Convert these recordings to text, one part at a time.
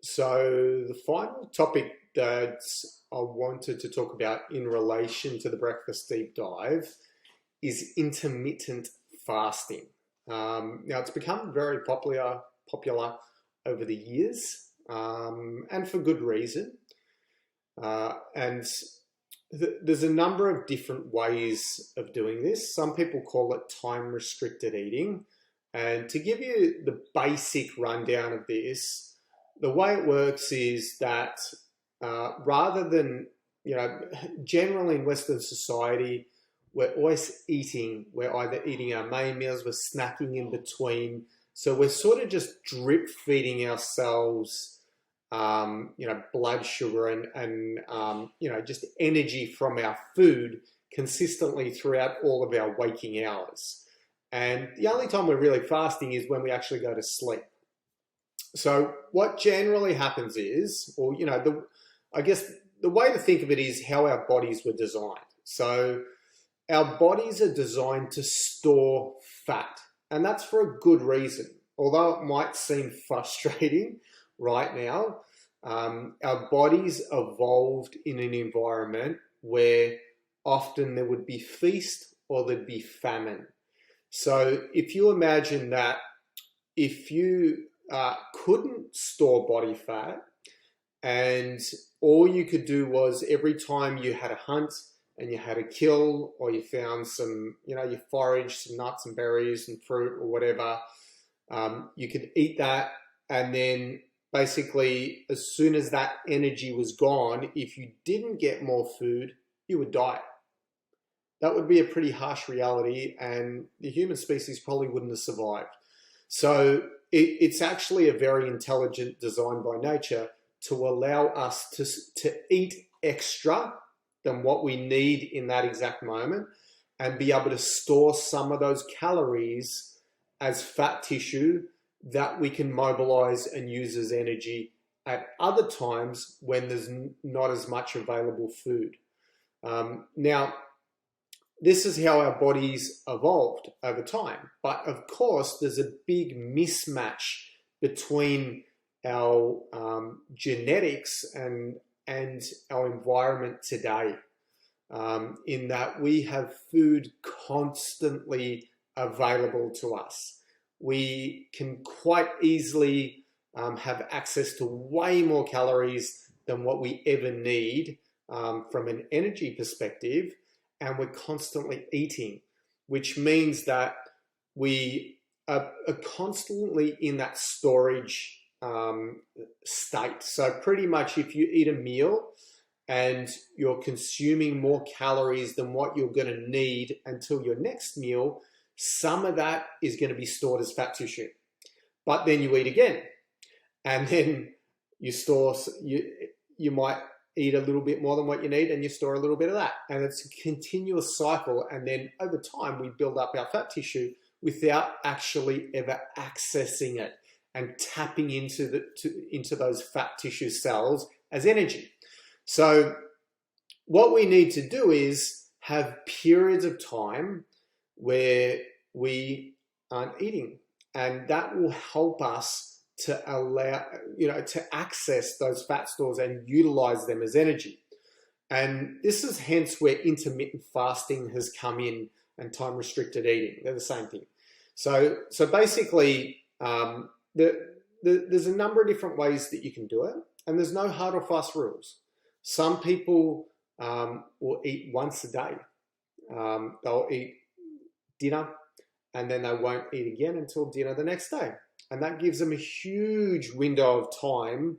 So the final topic that I wanted to talk about in relation to the breakfast deep dive is intermittent fasting. Now it's become very popular over the years, and for good reason. And there's a number of different ways of doing this. Some people call it time restricted eating. And to give you the basic rundown of this, the way it works is that rather than, generally in Western society, we're always eating. We're either eating our main meals, we're snacking in between. So we're sort of just drip feeding ourselves, blood sugar and just energy from our food consistently throughout all of our waking hours. And the only time we're really fasting is when we actually go to sleep. So what generally happens is, I guess the way to think of it is how our bodies were designed. So our bodies are designed to store fat, and that's for a good reason. Although it might seem frustrating right now, our bodies evolved in an environment where often there would be feast or there'd be famine. So if you imagine that if you couldn't store body fat and all you could do was every time you had a hunt and you had a kill or you found some, you foraged some nuts and berries and fruit or whatever, you could eat that, and then basically as soon as that energy was gone, if you didn't get more food, you would die. That would be a pretty harsh reality, and the human species probably wouldn't have survived. So it's actually a very intelligent design by nature to allow us to eat extra than what we need in that exact moment and be able to store some of those calories as fat tissue that we can mobilize and use as energy at other times when there's not as much available food. Now, this is how our bodies evolved over time. But of course, there's a big mismatch between our genetics and our environment today, in that we have food constantly available to us. We can quite easily have access to way more calories than what we ever need from an energy perspective. And we're constantly eating, which means that we are constantly in that storage state. So pretty much if you eat a meal and you're consuming more calories than what you're going to need until your next meal, some of that is going to be stored as fat tissue. But then you eat again, and then you might eat a little bit more than what you need and you store a little bit of that. And it's a continuous cycle. And then over time, we build up our fat tissue without actually ever accessing it and tapping into those fat tissue cells as energy. So what we need to do is have periods of time where we aren't eating. And that will help us to allow, to access those fat stores and utilize them as energy. And this is hence where intermittent fasting has come in and time restricted eating. They're the same thing. So basically, there's a number of different ways that you can do it, and there's no hard or fast rules. Some people will eat once a day. They'll eat dinner and then they won't eat again until dinner the next day. And that gives them a huge window of time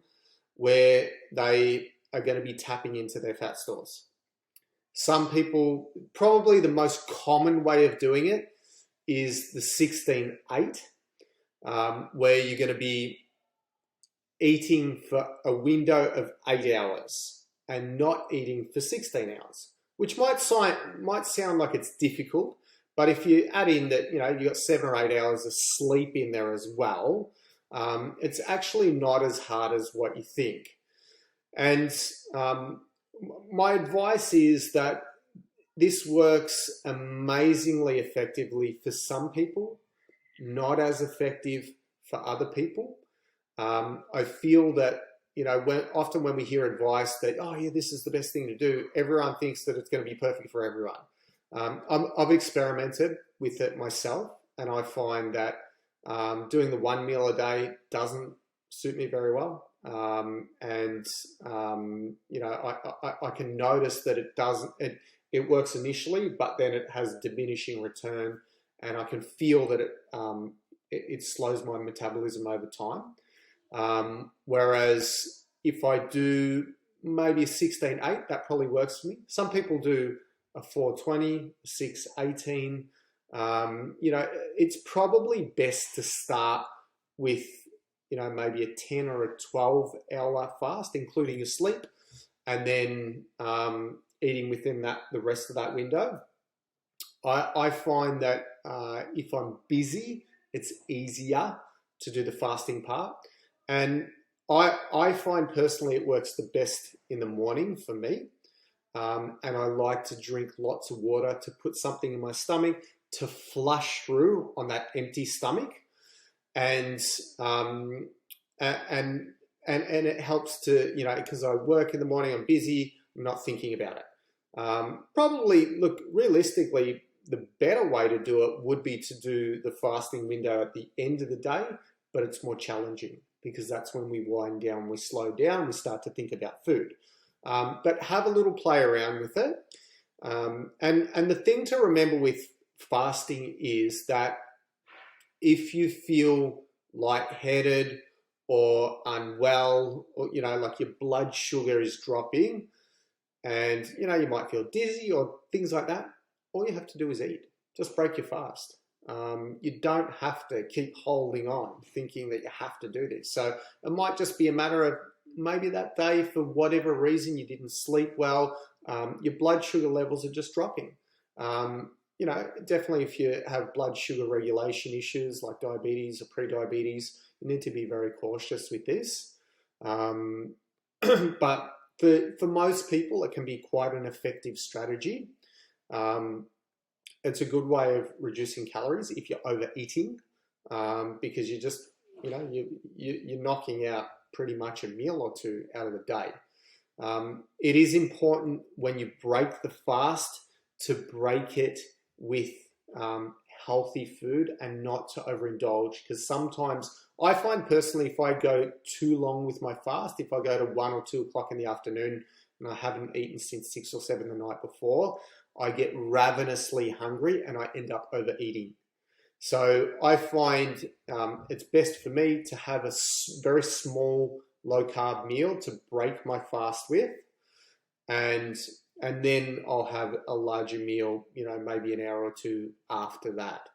where they are going to be tapping into their fat stores. Some people, probably the most common way of doing it is the 16-8, where you're going to be eating for a window of 8 hours and not eating for 16 hours, which might sound like it's difficult. But if you add in that, you got 7 or 8 hours of sleep in there as well, it's actually not as hard as what you think. And my advice is that this works amazingly effectively for some people, not as effective for other people. I feel that often when we hear advice that, oh yeah, this is the best thing to do, everyone thinks that it's going to be perfect for everyone. I've experimented with it myself, and I find that doing the one meal a day doesn't suit me very well. I can notice that it works initially, but then it has diminishing return, and I can feel that it slows my metabolism over time. Whereas if I do maybe a 16-8, that probably works for me. Some people do a 4-20, 6-18. It's probably best to start with, maybe a 10 or a 12-hour fast, including your sleep, and then eating within the rest of that window. I find that if I'm busy, it's easier to do the fasting part. And I find personally it works the best in the morning for me. And I like to drink lots of water to put something in my stomach to flush through on that empty stomach. And it helps to, because I work in the morning, I'm busy, I'm not thinking about it. Probably, look, realistically, the better way to do it would be to do the fasting window at the end of the day, but it's more challenging because that's when we wind down, we slow down, we start to think about food. But have a little play around with it. And the thing to remember with fasting is that if you feel lightheaded or unwell, or, like your blood sugar is dropping and, you might feel dizzy or things like that, all you have to do is eat. Just break your fast. You don't have to keep holding on thinking that you have to do this. So it might just be a matter of maybe that day, for whatever reason, you didn't sleep well, your blood sugar levels are just dropping. Definitely if you have blood sugar regulation issues like diabetes or pre-diabetes, you need to be very cautious with this. But for most people, it can be quite an effective strategy. It's a good way of reducing calories if you're overeating, because you just, you're knocking out pretty much a meal or two out of the day. It is important when you break the fast to break it with healthy food and not to overindulge, because sometimes I find personally if I go too long with my fast, if I go to 1 or 2 o'clock in the afternoon and I haven't eaten since 6 or 7 the night before, I get ravenously hungry and I end up overeating. So I find it's best for me to have a very small low carb meal to break my fast with, and then I'll have a larger meal, maybe an hour or two after that.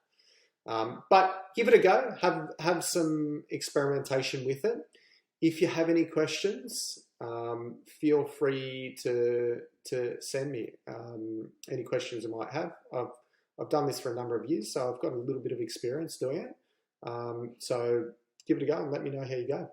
But give it a go. Have some experimentation with it. If you have any questions, feel free to send me any questions you might have. I've done this for a number of years, so I've got a little bit of experience doing it. So give it a go and let me know how you go.